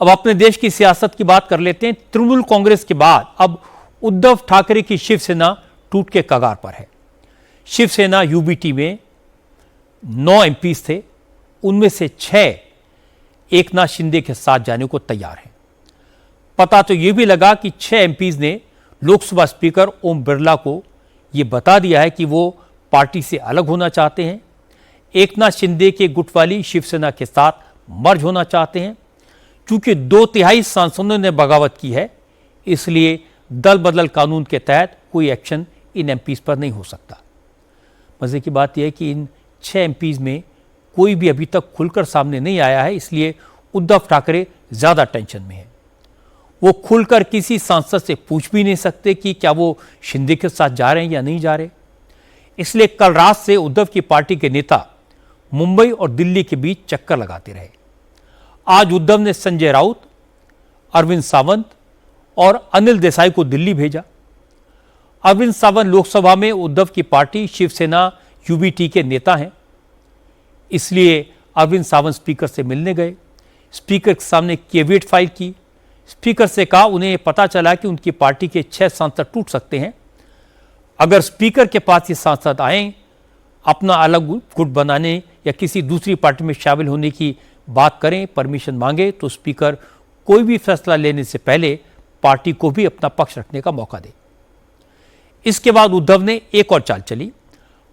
अब अपने देश की सियासत की बात कर लेते हैं। तृणमूल कांग्रेस के बाद अब उद्धव ठाकरे की शिवसेना टूट के कगार पर है। शिवसेना यूबीटी में 9 एमपीज थे, उनमें से 6 एकनाथ शिंदे के साथ जाने को तैयार हैं। पता तो यह भी लगा कि 6 एमपीज ने लोकसभा स्पीकर ओम बिरला को यह बता दिया है कि वो पार्टी से अलग होना चाहते हैं, एकनाथ शिंदे के गुट वाली शिवसेना के साथ मर्ज होना चाहते हैं। चूंकि 2/3 सांसदों ने बगावत की है, इसलिए दल बदल कानून के तहत कोई एक्शन इन एमपीज पर नहीं हो सकता। मजे की बात यह है कि इन 6 एमपीज में कोई भी अभी तक खुलकर सामने नहीं आया है, इसलिए उद्धव ठाकरे ज्यादा टेंशन में है। वो खुलकर किसी सांसद से पूछ भी नहीं सकते कि क्या वो शिंदे के साथ जा रहे हैं या नहीं जा रहे। इसलिए कल रात से उद्धव की पार्टी के नेता मुंबई और दिल्ली के बीच चक्कर लगाते रहे। आज उद्धव ने संजय राउत, अरविंद सावंत और अनिल देसाई को दिल्ली भेजा। अरविंद सावंत लोकसभा में उद्धव की पार्टी शिवसेना यूबीटी के नेता हैं, इसलिए अरविंद सावंत स्पीकर से मिलने गए। स्पीकर के सामने केवियट फाइल की। स्पीकर से कहा उन्हें पता चला कि उनकी पार्टी के 6 सांसद टूट सकते हैं। अगर स्पीकर के पास ये सांसद आए अपना अलग गुट बनाने या किसी दूसरी पार्टी में शामिल होने की बात करें, परमिशन मांगे, तो स्पीकर कोई भी फैसला लेने से पहले पार्टी को भी अपना पक्ष रखने का मौका दे। इसके बाद उद्धव ने एक और चाल चली।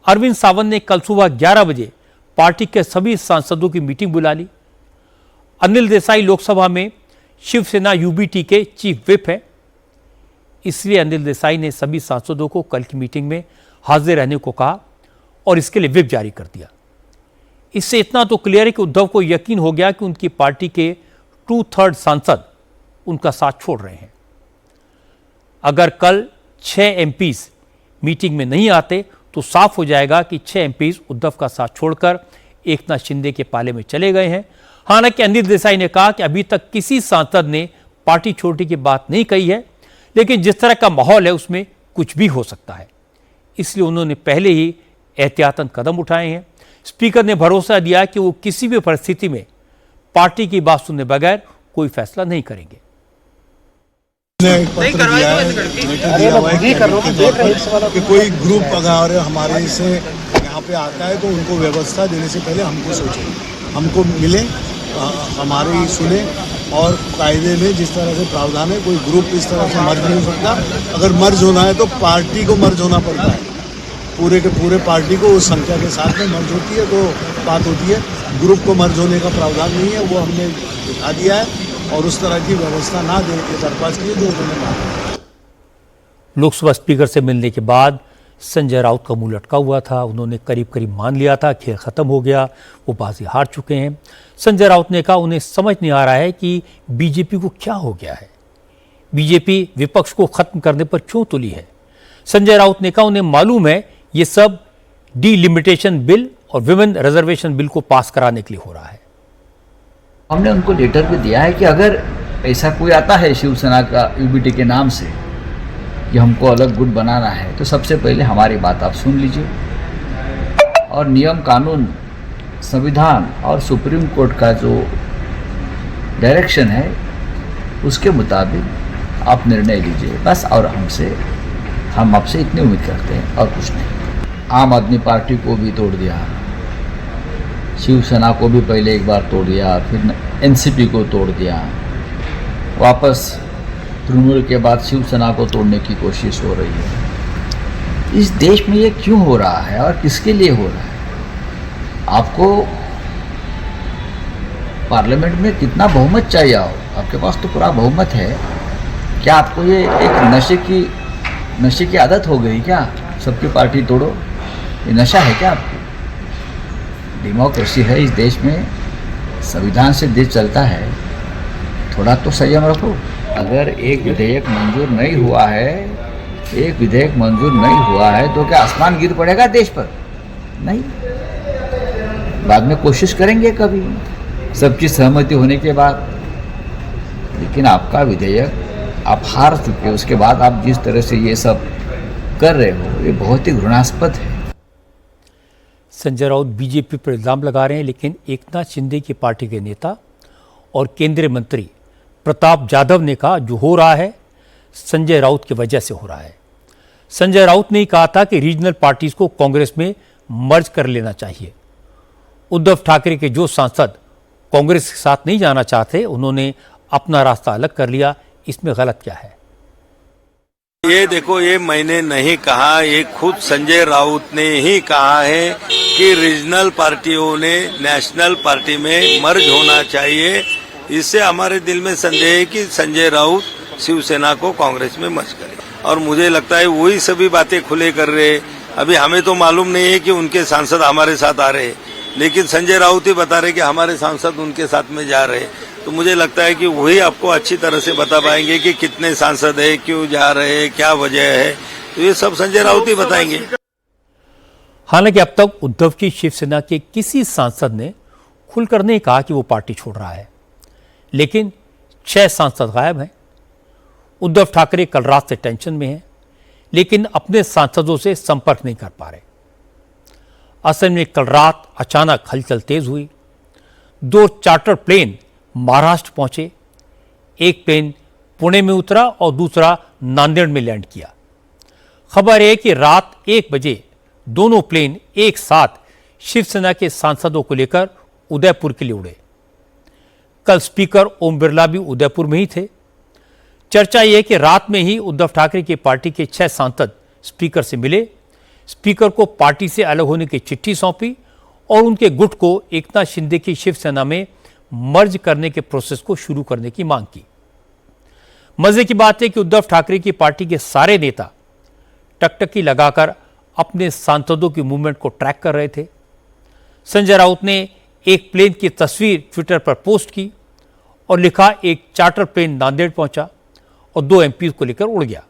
अरविंद सावंत ने कल सुबह 11 बजे पार्टी के सभी सांसदों की मीटिंग बुला ली। अनिल देसाई लोकसभा में शिवसेना यूबीटी के चीफ व्हिप है, इसलिए अनिल देसाई ने सभी सांसदों को कल की मीटिंग में हाजिर रहने को कहा और इसके लिए व्हिप जारी कर दिया। इससे इतना तो क्लियर है कि उद्धव को यकीन हो गया कि उनकी पार्टी के 2/3 सांसद उनका साथ छोड़ रहे हैं। अगर कल 6 एमपीज मीटिंग में नहीं आते तो साफ हो जाएगा कि 6 एमपीज उद्धव का साथ छोड़कर एकनाथ शिंदे के पाले में चले गए हैं। हालांकि अनिल देसाई ने कहा कि अभी तक किसी सांसद ने पार्टी छोड़ने की बात नहीं कही है, लेकिन जिस तरह का माहौल है उसमें कुछ भी हो सकता है, इसलिए उन्होंने पहले ही एहतियातन कदम उठाए हैं। स्पीकर ने भरोसा दिया कि वो किसी भी परिस्थिति में पार्टी की बात सुने बगैर कोई फैसला नहीं करेंगे। कि कोई ग्रुप अगर हमारे से यहाँ पे आता है तो उनको व्यवस्था देने से पहले हमको सोचें, हमको मिले, हमारी सुने और कायदे में जिस तरह से प्रावधान है कोई ग्रुप इस तरह से मर्ज नहीं हो सकता। अगर मर्ज होना है तो पार्टी को मर्ज होना पड़ता है, पूरे के पूरे पार्टी को उस संख्या के साथ में मर्ज होती है तो बात होती है। ग्रुप को मर्ज होने का प्रावधान नहीं है, वो हमने दिखा दिया है और उस तरह की व्यवस्था ना देने के दरख्वास्त की जो उन्होंने मांगा। लोकसभा स्पीकर से मिलने के बाद संजय राउत का मुंह लटका हुआ था। उन्होंने करीब करीब मान लिया था खेल खत्म हो गया, वो बाजी हार चुके हैं। संजय राउत ने कहा उन्हें समझ नहीं आ रहा है कि बीजेपी को क्या हो गया है, बीजेपी विपक्ष को खत्म करने पर क्यों तुली है। संजय राउत ने कहा उन्हें मालूम है ये सब डीलिमिटेशन बिल और विमेन रिजर्वेशन बिल को पास कराने के लिए हो रहा है। हमने उनको लेटर भी दिया है कि अगर ऐसा कोई आता है शिवसेना का यूबीटी के नाम से कि हमको अलग गुट बनाना है तो सबसे पहले हमारी बात आप सुन लीजिए और नियम कानून संविधान और सुप्रीम कोर्ट का जो डायरेक्शन है उसके मुताबिक आप निर्णय लीजिए बस। और हम आपसे इतनी उम्मीद करते हैं और कुछ नहीं। आम आदमी पार्टी को भी तोड़ दिया, शिवसेना को भी पहले एक बार तोड़ दिया, फिर एनसीपी को तोड़ दिया, वापस तृणमूल के बाद शिवसेना को तोड़ने की कोशिश हो रही है। इस देश में ये क्यों हो रहा है और किसके लिए हो रहा है? आपको पार्लियामेंट में कितना बहुमत चाहिए हो, आपके पास तो पूरा बहुमत है। क्या आपको ये एक नशे की आदत हो गई क्या? सबकी पार्टी तोड़ो, ये नशा है क्या आपको? डेमोक्रेसी है इस देश में, संविधान से देश चलता है, थोड़ा तो संयम रखो। अगर एक विधेयक मंजूर नहीं हुआ है तो क्या आसमान गिर पड़ेगा देश पर? नहीं, बाद में कोशिश करेंगे कभी सबकी सहमति होने के बाद। लेकिन आपका विधेयक आप हार चुके, उसके बाद आप जिस तरह से ये सब कर रहे हो ये बहुत ही घृणास्पद है। संजय राउत बीजेपी पर इल्जाम लगा रहे हैं, लेकिन एकनाथ शिंदे की पार्टी के नेता और केंद्रीय मंत्री प्रताप जाधव ने कहा जो हो रहा है संजय राउत की वजह से हो रहा है। संजय राउत ने कहा था कि रीजनल पार्टीज को कांग्रेस में मर्ज कर लेना चाहिए। उद्धव ठाकरे के जो सांसद कांग्रेस के साथ नहीं जाना चाहते उन्होंने अपना रास्ता अलग कर लिया, इसमें गलत क्या है? ये देखो, ये मैंने नहीं कहा, ये खुद संजय राउत ने ही कहा है कि रीजनल पार्टियों ने नेशनल पार्टी में मर्ज होना चाहिए। इससे हमारे दिल में संदेह है कि संजय राउत शिवसेना को कांग्रेस में मर्ज करे, और मुझे लगता है वही सभी बातें खुले कर रहे। अभी हमें तो मालूम नहीं है कि उनके सांसद हमारे साथ आ रहे, लेकिन संजय राउत ही बता रहे कि हमारे सांसद उनके साथ में जा रहे। तो मुझे लगता है कि वही आपको अच्छी तरह से बता पाएंगे कि कितने सांसद है, क्यों जा रहे हैं, क्या वजह है, तो ये सब संजय राउत ही बताएंगे। हालांकि अब तक उद्धव की शिवसेना के किसी सांसद ने खुलकर नहीं कहा कि वो पार्टी छोड़ रहा है, लेकिन 6 सांसद गायब हैं। उद्धव ठाकरे कल रात से टेंशन में हैं, लेकिन अपने सांसदों से संपर्क नहीं कर पा रहे। असल में कल रात अचानक हलचल तेज हुई। 2 चार्टर प्लेन महाराष्ट्र पहुंचे, एक प्लेन पुणे में उतरा और दूसरा नांदेड़ में लैंड किया। खबर है कि रात 1 बजे दोनों प्लेन एक साथ शिवसेना के सांसदों को लेकर उदयपुर के लिए उड़े। कल स्पीकर ओम बिरला भी उदयपुर में ही थे। चर्चा यह कि रात में ही उद्धव ठाकरे की पार्टी के 6 सांसद स्पीकर से मिले, स्पीकर को पार्टी से अलग होने की चिट्ठी सौंपी और उनके गुट को एकनाथ शिंदे की शिवसेना में मर्ज करने के प्रोसेस को शुरू करने की मांग की। मजे की बात है कि उद्धव ठाकरे की पार्टी के सारे नेता टकटकी लगाकर अपने सांसदों की मूवमेंट को ट्रैक कर रहे थे। संजय राउत ने एक प्लेन की तस्वीर ट्विटर पर पोस्ट की और लिखा, एक चार्टर प्लेन नांदेड़ पहुंचा और 2 एमपी को लेकर उड़ गया।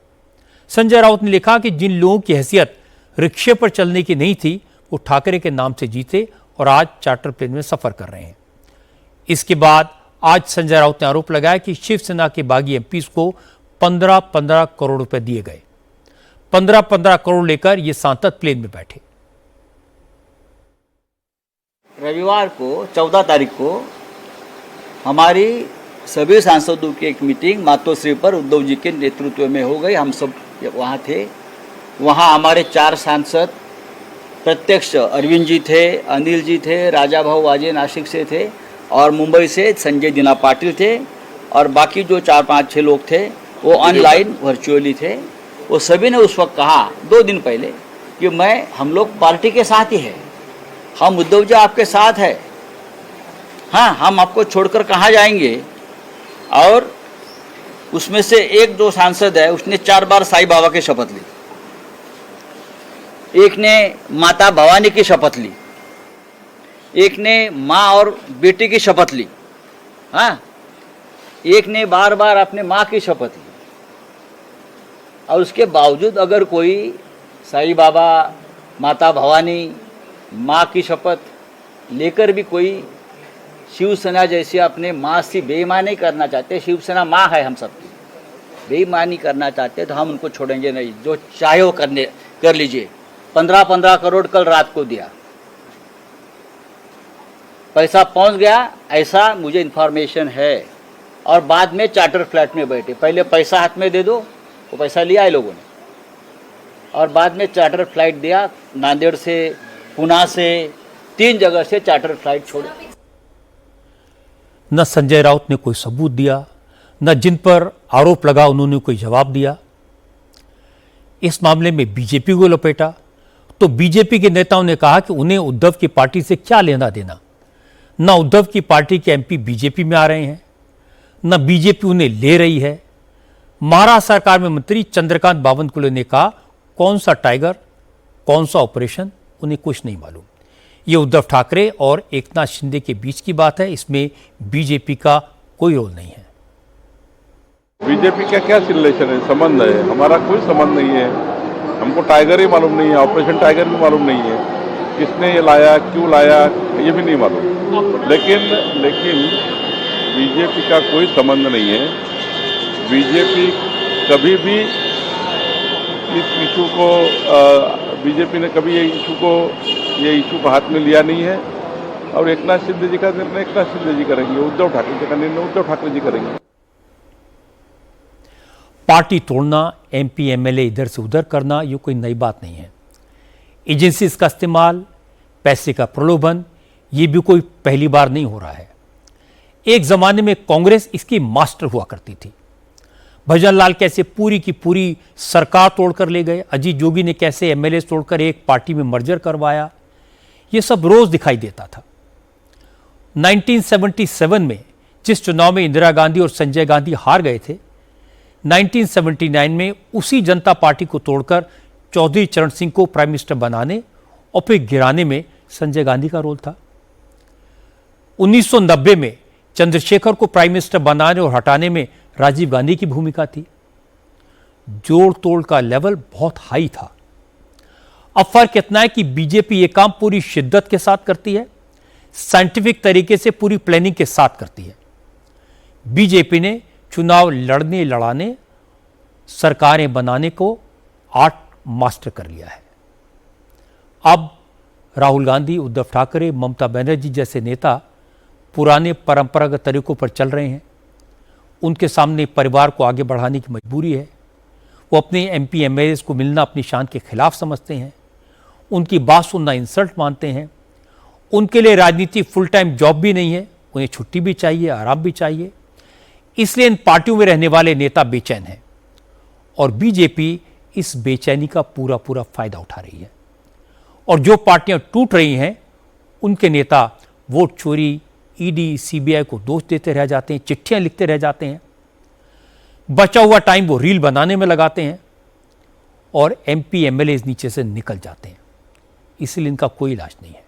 संजय राउत ने लिखा कि जिन लोगों की हैसियत रिक्शे पर चलने की नहीं थी वो ठाकरे के नाम से जीते और आज चार्टर प्लेन में सफर कर रहे हैं। इसके बाद आज संजय राउत ने आरोप लगाया कि शिवसेना के बागी एमपीज को 15-15 करोड़ रुपए दिए गए। 15-15 करोड़ लेकर ये सांसद प्लेन में बैठे। रविवार को 14 तारीख को हमारी सभी सांसदों की एक मीटिंग मातोश्री पर उद्धव जी के नेतृत्व में हो गई। हम सब वहाँ थे। वहाँ हमारे 4 सांसद प्रत्यक्ष अरविंद जी थे, अनिल जी थे, राजा भाऊ वाजे नासिक से थे और मुंबई से संजय दिना पाटिल थे, और बाकी जो 4-5-6 लोग थे वो ऑनलाइन वर्चुअली थे। वो सभी ने उस वक्त कहा 2 दिन पहले कि हम लोग पार्टी के साथ ही है, हम उद्धव जी आपके साथ है, हाँ हम आपको छोड़कर कहाँ जाएंगे। और उसमें से एक जो सांसद है उसने 4 बार साईं बाबा की शपथ ली, एक ने माता भवानी की शपथ ली, एक ने माँ और बेटी की शपथ ली, हाँ एक ने बार बार अपने माँ की शपथ ली। और उसके बावजूद अगर कोई साईं बाबा, माता भवानी, माँ की शपथ लेकर भी कोई शिवसेना जैसे अपने माँ से बेईमानी करना चाहते, शिवसेना माँ है हम सबकी, बेईमानी करना चाहते तो हम उनको छोड़ेंगे नहीं। जो चाहे वो कर लीजिए। 15-15 करोड़ कल रात को दिया, पैसा पहुंच गया ऐसा मुझे इन्फॉर्मेशन है। और बाद में चार्टर फ्लैट में बैठे, पहले पैसा हाथ में दे दो, वो पैसा लिया है लोगों ने, और बाद में चार्टर फ्लाइट दिया। नांदेड़ से, पुणे से, 3 जगह से चार्टर फ्लाइट छोड़े। न संजय राउत ने कोई सबूत दिया, न जिन पर आरोप लगा उन्होंने कोई जवाब दिया। इस मामले में बीजेपी को लपेटा तो बीजेपी के नेताओं ने कहा कि उन्हें उद्धव की पार्टी से क्या लेना देना। न उद्धव की पार्टी के एमपी बीजेपी में आ रहे हैं, न बीजेपी उन्हें ले रही है। महाराष्ट्र सरकार में मंत्री चंद्रकांत बावनकुले ने कहा कौन सा टाइगर, कौन सा ऑपरेशन, उन्हें कुछ नहीं मालूम। ये उद्धव ठाकरे और एकनाथ शिंदे के बीच की बात है, इसमें बीजेपी का कोई रोल नहीं है। बीजेपी का क्या रिलेशन है, संबंध है? हमारा कोई संबंध नहीं है। हमको टाइगर ही मालूम नहीं है, ऑपरेशन टाइगर भी मालूम नहीं है, किसने ये लाया, क्यों लाया, ये भी नहीं मालूम। लेकिन बीजेपी का कोई संबंध नहीं है। बीजेपी कभी भी इस इशू को बीजेपी ने कभी ये इशू को हाथ में लिया नहीं है। और एकनाथ शिंदे जी का निर्णय एकनाथ शिंदे जी करेंगे, उद्धव ठाकरे जी का निर्णय उद्धव ठाकरे जी करेंगे। पार्टी तोड़ना, एमपी एमएलए इधर से उधर करना, ये कोई नई बात नहीं है। एजेंसीज का इस्तेमाल, पैसे का प्रलोभन, ये भी कोई पहली बार नहीं हो रहा है। एक जमाने में कांग्रेस इसकी मास्टर हुआ करती थी। भजन लाल कैसे पूरी की पूरी सरकार तोड़कर ले गए, अजीत जोगी ने कैसे एमएलए तोड़कर एक पार्टी में मर्जर करवाया, ये सब रोज दिखाई देता था। 1977 में जिस चुनाव में इंदिरा गांधी और संजय गांधी हार गए थे, 1979 में उसी जनता पार्टी को तोड़कर चौधरी चरण सिंह को प्राइम मिनिस्टर बनाने और फिर गिराने में संजय गांधी का रोल था। 1990 में चंद्रशेखर को प्राइम मिनिस्टर बनाने और हटाने में राजीव गांधी की भूमिका थी। जोड़ तोड़ का लेवल बहुत हाई था। अब फर्क इतना है कि बीजेपी ये काम पूरी शिद्दत के साथ करती है, साइंटिफिक तरीके से पूरी प्लानिंग के साथ करती है। बीजेपी ने चुनाव लड़ने लड़ाने, सरकारें बनाने को आर्ट मास्टर कर लिया है। अब राहुल गांधी, उद्धव ठाकरे, ममता बनर्जी जैसे नेता पुराने परंपरागत तरीकों पर चल रहे हैं। उनके सामने परिवार को आगे बढ़ाने की मजबूरी है। वो अपने एमपी एमएलए को मिलना अपनी शान के खिलाफ समझते हैं। उनकी बात सुनना इंसल्ट मानते हैं। उनके लिए राजनीति फुल टाइम जॉब भी नहीं है, उन्हें छुट्टी भी चाहिए, आराम भी चाहिए। इसलिए इन पार्टियों में रहने वाले नेता बेचैन हैं और बीजेपी इस बेचैनी का पूरा पूरा फायदा उठा रही है। और जो पार्टियां टूट रही हैं, उनके नेता वोट चोरी, ईडी, सीबीआई को दोष देते रह जाते हैं, चिट्ठियां लिखते रह जाते हैं। बचा हुआ टाइम वो रील बनाने में लगाते हैं और एमपी एमएलए नीचे से निकल जाते हैं। इसलिए इनका कोई इलाज नहीं है।